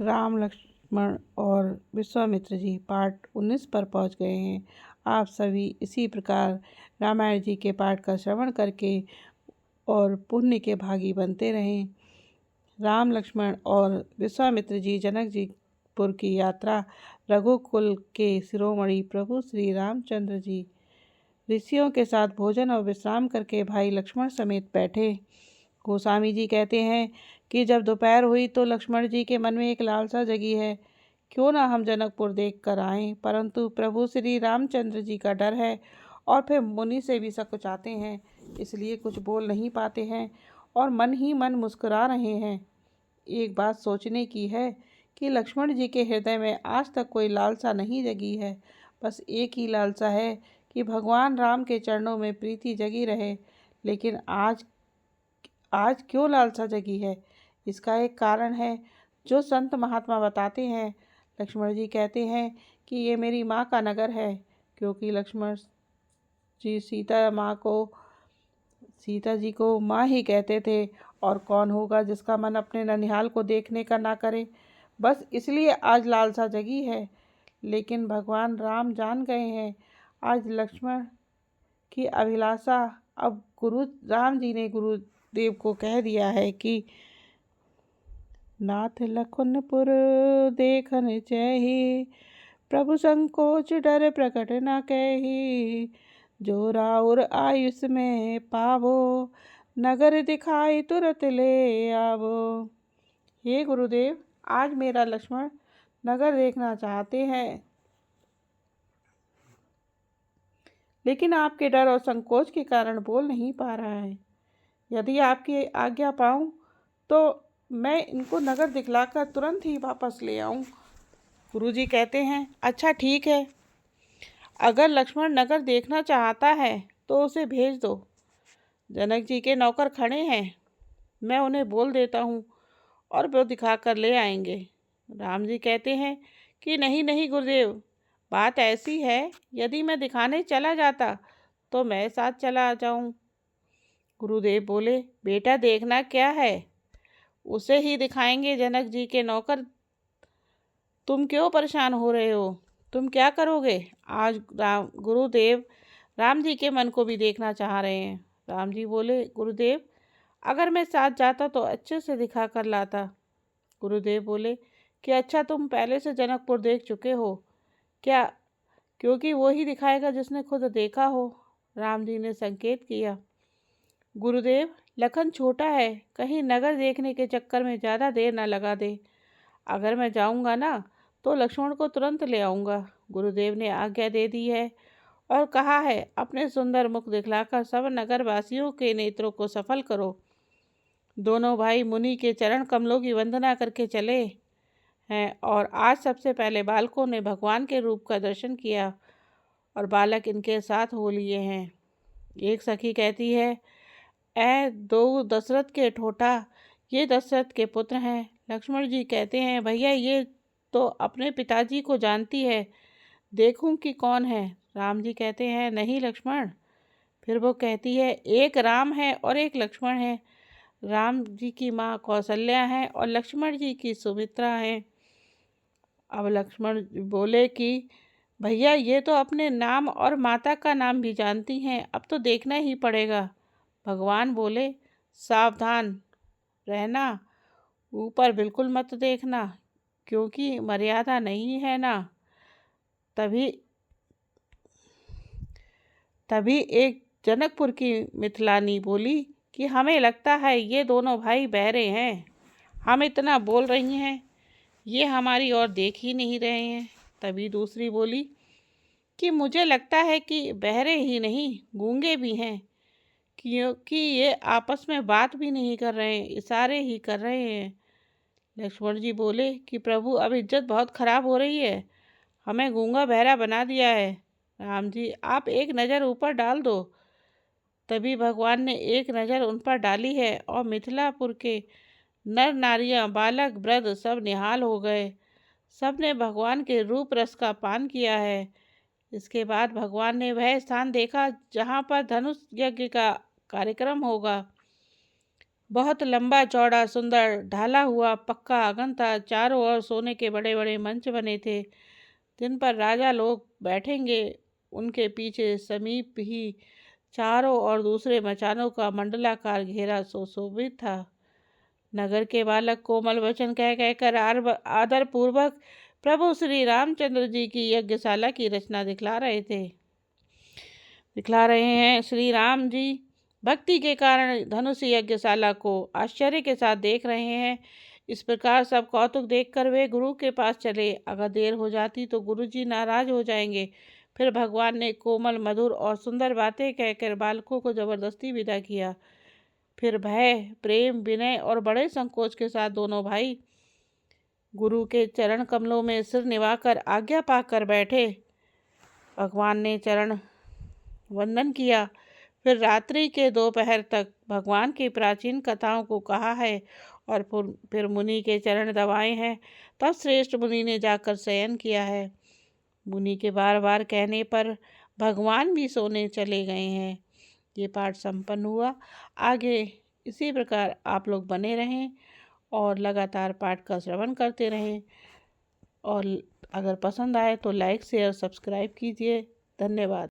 राम लक्ष्मण और विश्वामित्र जी पाठ 19 पर पहुंच गए हैं। आप सभी इसी प्रकार रामायण जी के पाठ का श्रवण करके और पुण्य के भागी बनते रहें। राम लक्ष्मण और विश्वामित्र जी जनकपुर की यात्रा। रघुकुल के शिरोमणि प्रभु श्री रामचंद्र जी ऋषियों के साथ भोजन और विश्राम करके भाई लक्ष्मण समेत बैठे। गोस्वामी जी कहते हैं कि जब दोपहर हुई तो लक्ष्मण जी के मन में एक लालसा जगी है, क्यों ना हम जनकपुर देख कर आएं, परंतु प्रभु श्री रामचंद्र जी का डर है और फिर मुनि से भी सकुचाते हैं, इसलिए कुछ बोल नहीं पाते हैं और मन ही मन मुस्कुरा रहे हैं। एक बात सोचने की है कि लक्ष्मण जी के हृदय में आज तक कोई लालसा नहीं जगी है, बस एक ही लालसा है कि भगवान राम के चरणों में प्रीति जगी रहे। लेकिन आज क्यों लालसा जगी है? इसका एक कारण है जो संत महात्मा बताते हैं। लक्ष्मण जी कहते हैं कि ये मेरी माँ का नगर है, क्योंकि लक्ष्मण जी सीता जी को माँ ही कहते थे, और कौन होगा जिसका मन अपने ननिहाल को देखने का ना करे। बस इसलिए आज लालसा जगी है। लेकिन भगवान राम जान गए हैं आज लक्ष्मण की अभिलाषा। अब गुरु राम जी ने गुरुदेव को कह दिया है कि नाथ लखनपुर देखन चहि, प्रभु संकोच डर प्रकट न कहि, जो राउर आयुष में पावो, नगर दिखाई तुरत ले आवो। हे गुरुदेव, आज मेरा लक्ष्मण नगर देखना चाहते हैं, लेकिन आपके डर और संकोच के कारण बोल नहीं पा रहा है। यदि आपकी आज्ञा पाऊं तो मैं इनको नगर दिखलाकर तुरंत ही वापस ले आऊं। गुरुजी कहते हैं, अच्छा ठीक है, अगर लक्ष्मण नगर देखना चाहता है तो उसे भेज दो। जनक जी के नौकर खड़े हैं, मैं उन्हें बोल देता हूँ और वो दिखा कर ले आएंगे। राम जी कहते हैं कि नहीं नहीं गुरुदेव, बात ऐसी है, यदि मैं दिखाने चला जाता तो मैं साथ चला जाऊं। गुरुदेव बोले, बेटा देखना क्या है, उसे ही दिखाएंगे जनक जी के नौकर, तुम क्यों परेशान हो रहे हो? तुम क्या करोगे? आज गुरुदेव राम जी के मन को भी देखना चाह रहे हैं। राम जी बोले, गुरुदेव अगर मैं साथ जाता तो अच्छे से दिखा कर लाता। गुरुदेव बोले कि अच्छा, तुम पहले से जनकपुर देख चुके हो क्या? क्योंकि वो ही दिखाएगा जिसने खुद देखा हो। राम जी ने संकेत किया। गुरुदेव, लखन छोटा है, कहीं नगर देखने के चक्कर में ज़्यादा देर न लगा दे। अगर मैं जाऊंगा ना तो लक्ष्मण को तुरंत ले आऊँगा। गुरुदेव ने आज्ञा दे दी है और कहा है, अपने सुंदर मुख दिखलाकर सब नगरवासियों के नेत्रों को सफल करो। दोनों भाई मुनि के चरण कमलों की वंदना करके चले हैं और आज सबसे पहले बालकों ने भगवान के रूप का दर्शन किया और बालक इनके साथ हो लिए हैं। एक सखी कहती है, ऐ दो दशरथ के ठोठा, ये दशरथ के पुत्र हैं। लक्ष्मण जी कहते हैं, भैया ये तो अपने पिताजी को जानती है, देखूं कि कौन है? राम जी कहते हैं, नहीं लक्ष्मण। फिर वो कहती है, एक राम है और एक लक्ष्मण है। राम जी की माँ कौशल्या है और लक्ष्मण जी की सुमित्रा है। अब लक्ष्मण बोले कि भैया ये तो अपने नाम और माता का नाम भी जानती हैं, अब तो देखना ही पड़ेगा। भगवान बोले, सावधान रहना, ऊपर बिल्कुल मत देखना, क्योंकि मर्यादा नहीं है ना। तभी एक जनकपुर की मिथिलानी बोली कि हमें लगता है ये दोनों भाई बहरे हैं, हम इतना बोल रही हैं, ये हमारी ओर देख ही नहीं रहे हैं। तभी दूसरी बोली कि मुझे लगता है कि बहरे ही नहीं, गूंगे भी हैं, क्योंकि ये आपस में बात भी नहीं कर रहे हैं, इशारे ही कर रहे हैं। लक्ष्मण जी बोले कि प्रभु, अब इज्जत बहुत खराब हो रही है, हमें गूंगा बहरा बना दिया है। राम जी, आप एक नज़र ऊपर डाल दो। तभी भगवान ने एक नज़र उन पर डाली है और मिथिलापुर के नर नारियां, बालक, वृद्ध सब निहाल हो गए। सब ने भगवान के रूप रस का पान किया है। इसके बाद भगवान ने वह स्थान देखा जहाँ पर धनुष यज्ञ का कार्यक्रम होगा। बहुत लंबा चौड़ा सुंदर ढाला हुआ पक्का आंगन था। चारों ओर सोने के बड़े बड़े मंच बने थे जिन पर राजा लोग बैठेंगे। उनके पीछे समीप ही चारों और दूसरे मचानों का मंडलाकार घेरा सुशोभित था। नगर के बालक कोमल वचन कह कहकर आदर पूर्वक प्रभु श्री रामचंद्र जी की यज्ञशाला की रचना दिखला रहे हैं। श्री राम जी भक्ति के कारण धनुष यज्ञशाला को आश्चर्य के साथ देख रहे हैं। इस प्रकार सब कौतुक देखकर वे गुरु के पास चले। अगर देर हो जाती तो गुरु जी नाराज हो जाएंगे। फिर भगवान ने कोमल मधुर और सुंदर बातें कहकर बालकों को जबरदस्ती विदा किया। फिर भय, प्रेम, विनय और बड़े संकोच के साथ दोनों भाई गुरु के चरण कमलों में सिर निभाकर आज्ञा पाकर बैठे। भगवान ने चरण वंदन किया। फिर रात्रि के दोपहर तक भगवान की प्राचीन कथाओं को कहा है और फिर मुनि के चरण दबाए हैं। तब श्रेष्ठ मुनि ने जाकर शयन किया है। मुनि के बार बार कहने पर भगवान भी सोने चले गए हैं। ये पाठ संपन्न हुआ। आगे इसी प्रकार आप लोग बने रहें और लगातार पाठ का श्रवण करते रहें। और अगर पसंद आए तो लाइक शेयर सब्सक्राइब कीजिए। धन्यवाद।